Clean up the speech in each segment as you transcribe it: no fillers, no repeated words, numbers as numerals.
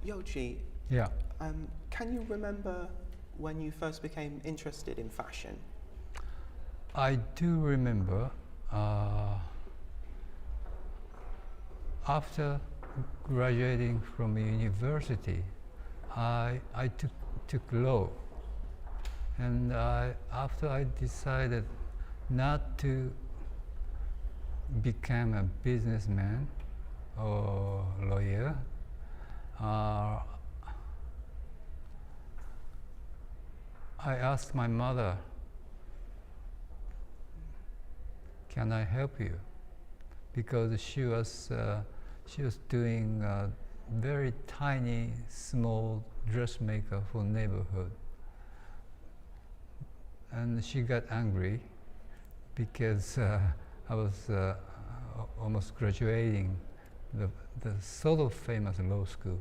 Yohji, Yeah. can you remember when you first became interested in fashion? I do remember after graduating from university, I took law, and after I decided not to become a businessman or lawyer, I asked my mother, "Can I help you?" Because she was doing a very tiny, small dressmaker for neighborhood, and she got angry because I was almost graduating the sort of famous law school.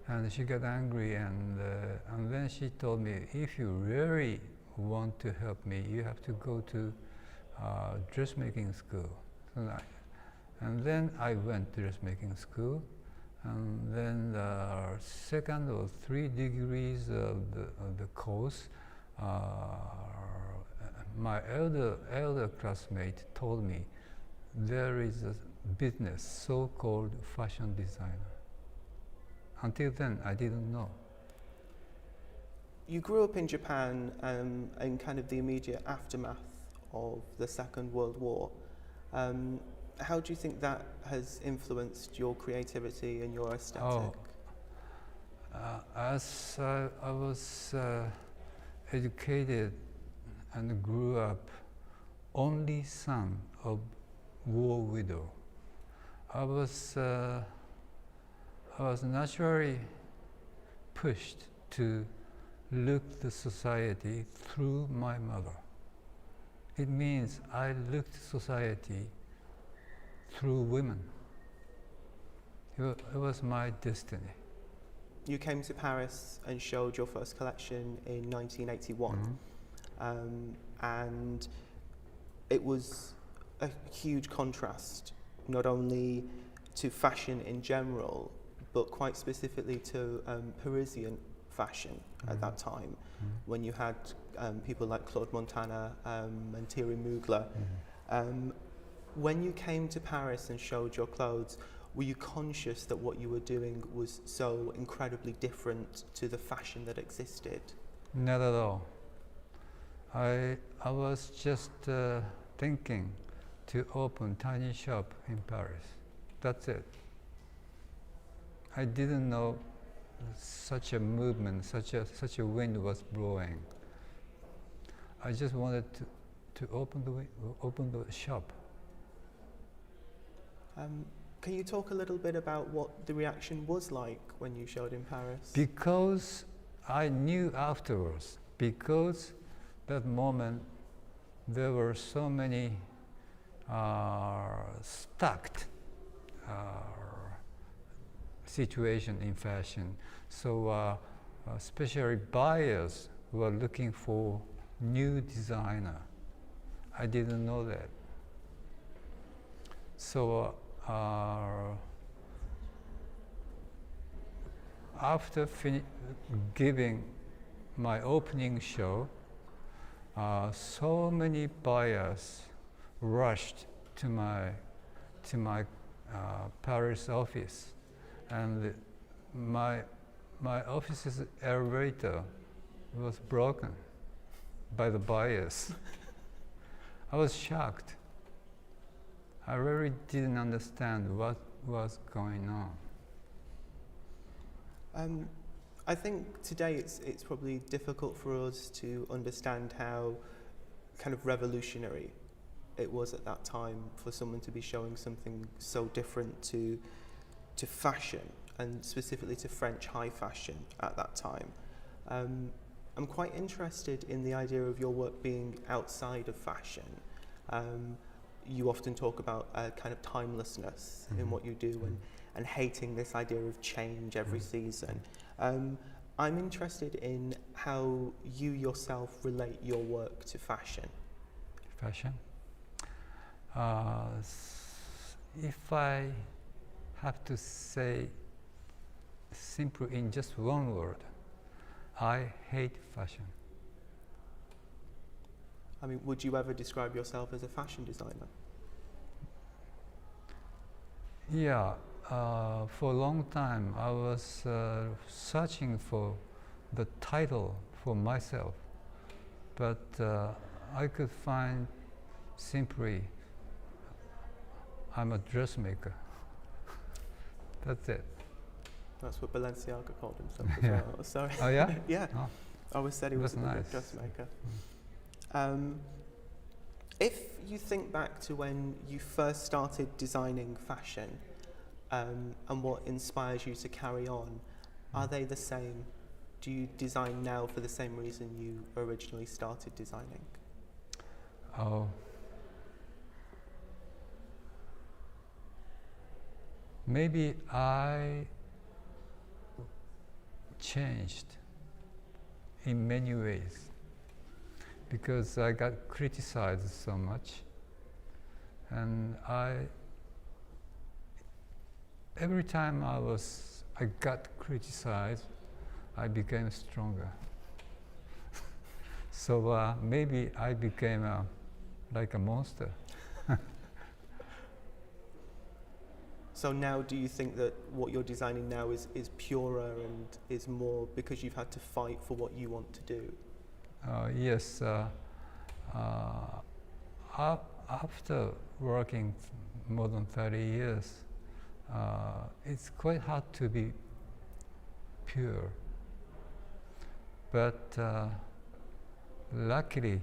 And she got angry, and then she told me, "If you really want to help me, you have to go to dressmaking school." And then I went to dressmaking school, and then the second or 3 degrees of the course, my elder classmate told me there is a business so-called fashion designer. Until then, I didn't know. You grew up in Japan in kind of the immediate aftermath of the Second World War. How do you think that has influenced your creativity and your aesthetic? As I was educated and grew up only son of war widow, I was naturally pushed to look the society through my mother. It means I looked society through women. It was my destiny. You came to Paris and showed your first collection in 1981. And it was a huge contrast, not only to fashion in general, but quite specifically to Parisian fashion at that time, when you had people like Claude Montana and Thierry Mugler. When you came to Paris and showed your clothes, were you conscious that what you were doing was so incredibly different to the fashion that existed? Not at all. I was just thinking to open tiny shop in Paris. That's it. I didn't know such a movement, such a wind was blowing. I just wanted to open the shop. Can you talk a little bit about what the reaction was like when you showed in Paris? Because I knew afterwards, because that moment there were so many stuck situation in fashion. So especially buyers were looking for new designer. I didn't know that. So after giving my opening show, so many buyers rushed to my Paris office, and my office's elevator was broken by the buyers. I was shocked. I really didn't understand what was going on. I think today it's probably difficult for us to understand how kind of revolutionary it was at that time for someone to be showing something so different to fashion, and specifically to French high fashion at that time. I'm quite interested in the idea of your work being outside of fashion. You often talk about kind of timelessness in what you do, and hating this idea of change every season. I'm interested in how you yourself relate your work to fashion. Fashion? If I have to say simply in just one word. I hate fashion. I mean, would you ever describe yourself as a fashion designer? Yeah, for a long time I was searching for the title for myself, but I could find simply I'm a dressmaker. That's it. That's what Balenciaga called himself as Yeah. well. Sorry. Oh yeah? Yeah. Oh, I always said he was a that's good nice. dressmaker. If you think back to when you first started designing fashion, and what inspires you to carry on, are they the same? Do you design now for the same reason you originally started designing? Oh. Maybe I changed in many ways because I got criticized so much, and every time I got criticized, I became stronger. So maybe I became like a monster. So now do you think that what you're designing now is purer and is more because you've had to fight for what you want to do? Yes. After working more than 30 years, it's quite hard to be pure. But luckily,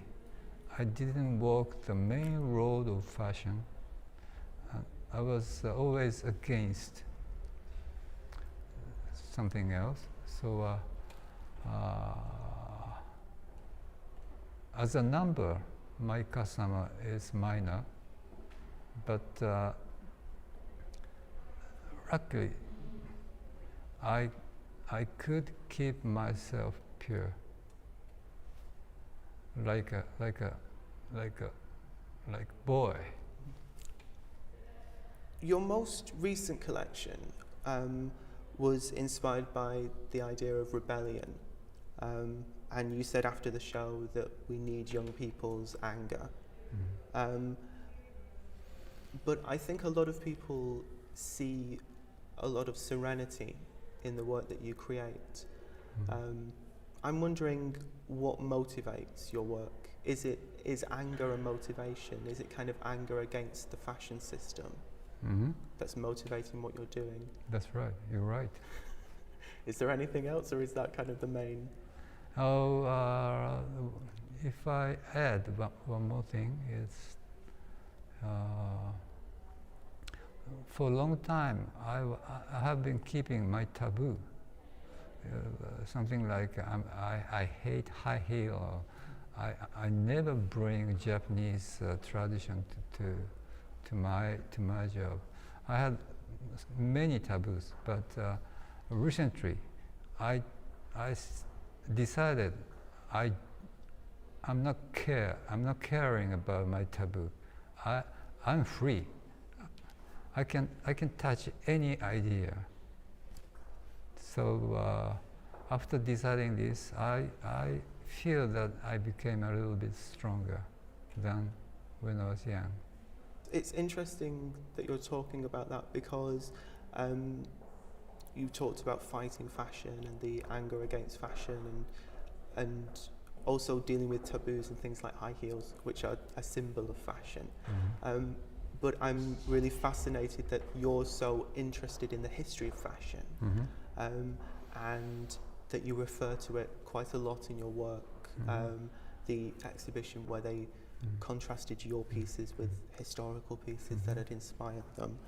I didn't walk the main road of fashion. I was always against something else. So as a number, my customer is minor, but luckily, I could keep myself pure, like boy. Your most recent collection was inspired by the idea of rebellion. And you said after the show that we need young people's anger. But I think a lot of people see a lot of serenity in the work that you create. I'm wondering what motivates your work. Is anger a motivation? Is it kind of anger against the fashion system that's motivating what you're doing? That's right, you're right. Is there anything else, or is that kind of the main? If I add one more thing, it's for a long time I have been keeping my taboo. Something like I hate high heel. I never bring Japanese tradition to my job. I had many taboos, but recently I decided I'm not caring about my taboo. I'm free. I can touch any idea. So after deciding this, I feel that I became a little bit stronger than when I was young. It's interesting that you're talking about that because you talked about fighting fashion and the anger against fashion and also dealing with taboos and things like high heels, which are a symbol of fashion. But I'm really fascinated that you're so interested in the history of fashion and that you refer to it quite a lot in your work. The exhibition where they contrasted your pieces with historical pieces that had inspired them.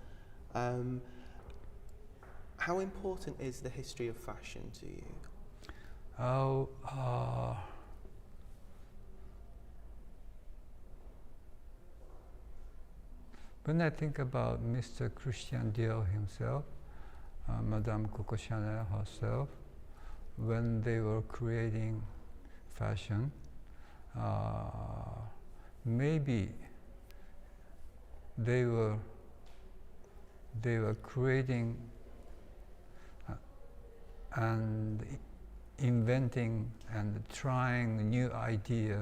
How important is the history of fashion to you? When I think about Mr. Christian Dior himself, Madame Coco Chanel herself, when they were creating fashion, maybe they were creating and inventing and trying new idea,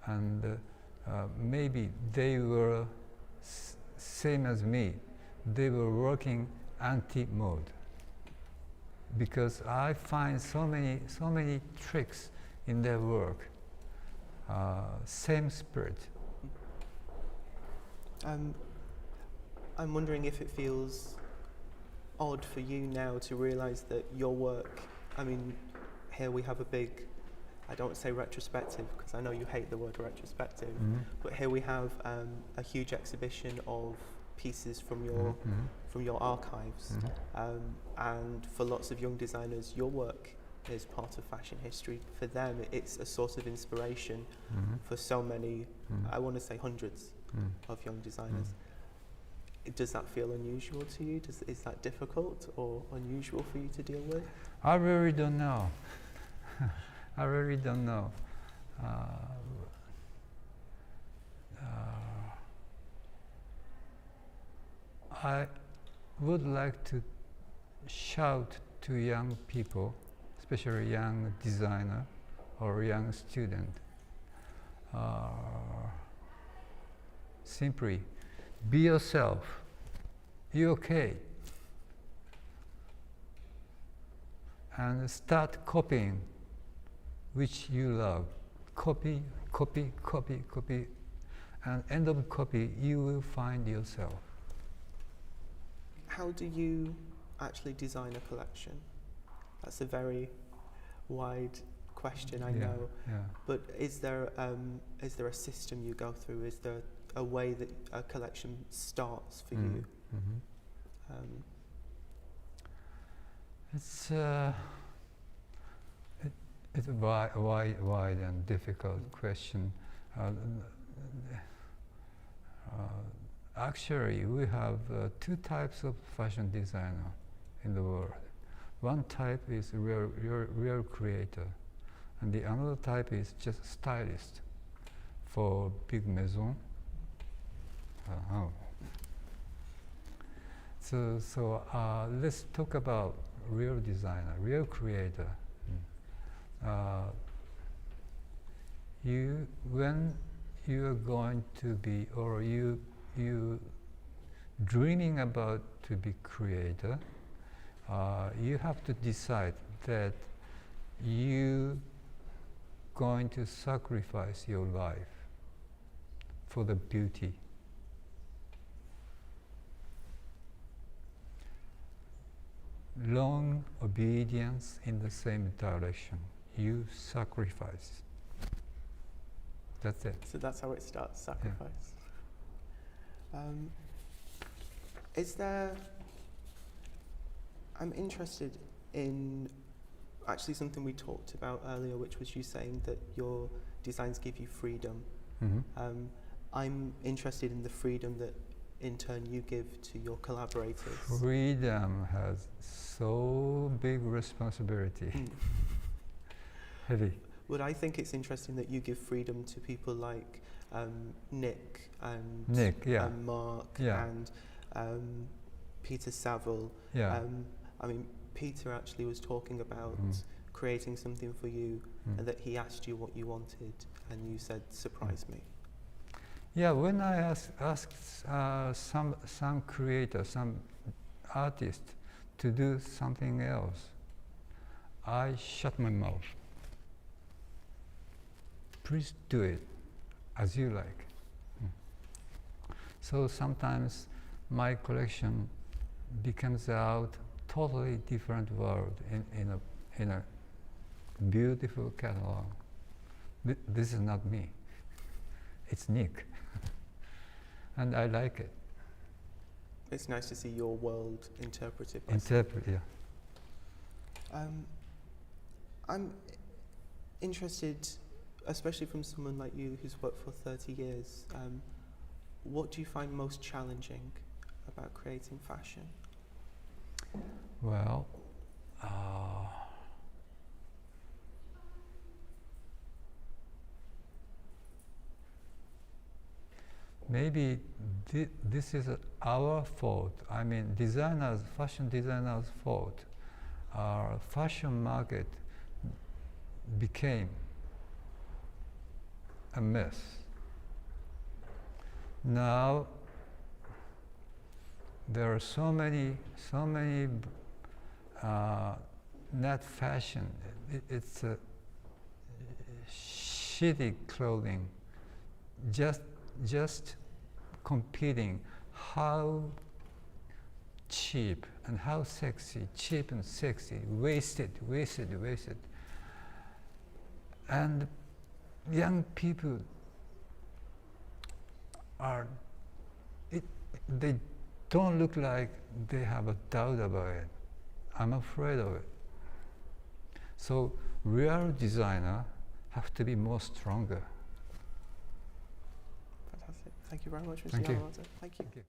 and maybe they were same as me. They were working anti-mode, because I find so many tricks in their work. Same spirit. I'm wondering if it feels odd for you now to realize that your work, I mean, here we have a big, I don't say retrospective because I know you hate the word retrospective, but here we have a huge exhibition of pieces from your archives, and for lots of young designers, your work is part of fashion history. For them, it's a source of inspiration for so many, I want to say hundreds of young designers. Does that feel unusual to you? Is that difficult or unusual for you to deal with? I really don't know. I really don't know. I would like to shout to young people, especially young designer or young student, simply be yourself. You're okay. And start copying which you love. Copy, copy, copy, copy. And end of copy, you will find yourself. How do you actually design a collection? That's a very wide question, I know. Yeah. But is there a system you go through? Is there a way that a collection starts for you? It's a wide and difficult question. Actually, we have two types of fashion designer in the world. One type is real creator, and the another type is just stylist for big maison. So let's talk about real designer, real creator. When you are going to be, or you dreaming about to be creator, you have to decide that you going to sacrifice your life for the beauty. Long obedience in the same direction. You sacrifice. That's it. So that's how it starts, sacrifice. Is there, I'm interested in actually something we talked about earlier, which was you saying that your designs give you freedom. I'm interested in the freedom that in turn you give to your collaborators. Freedom has so big responsibility. Heavy. But I think it's interesting that you give freedom to people like Nick and Mark and Peter Saville. I mean, Peter actually was talking about creating something for you, and that he asked you what you wanted, and you said, "Surprise me." Yeah, when I asked some creator, some artist to do something else, I shut my mouth. Please do it as you like. So sometimes my collection becomes out totally different world in a beautiful catalog. This is not me. It's Nick. And I like it. It's nice to see your world interpreted. I'm interested, especially from someone like you who's worked for 30 years, what do you find most challenging about creating fashion? Well, maybe this is our fault. I mean, fashion designers' fault. our fashion market became a mess. Now there are so many not fashion. It's a shitty clothing. Just competing how cheap and how sexy, cheap and sexy, wasted. And young people they don't look like they have a doubt about it. I'm afraid of it. So real designer have to be more stronger. Fantastic. Thank you very much, Mr. Thank you. Yamamoto. Thank you. Thank you.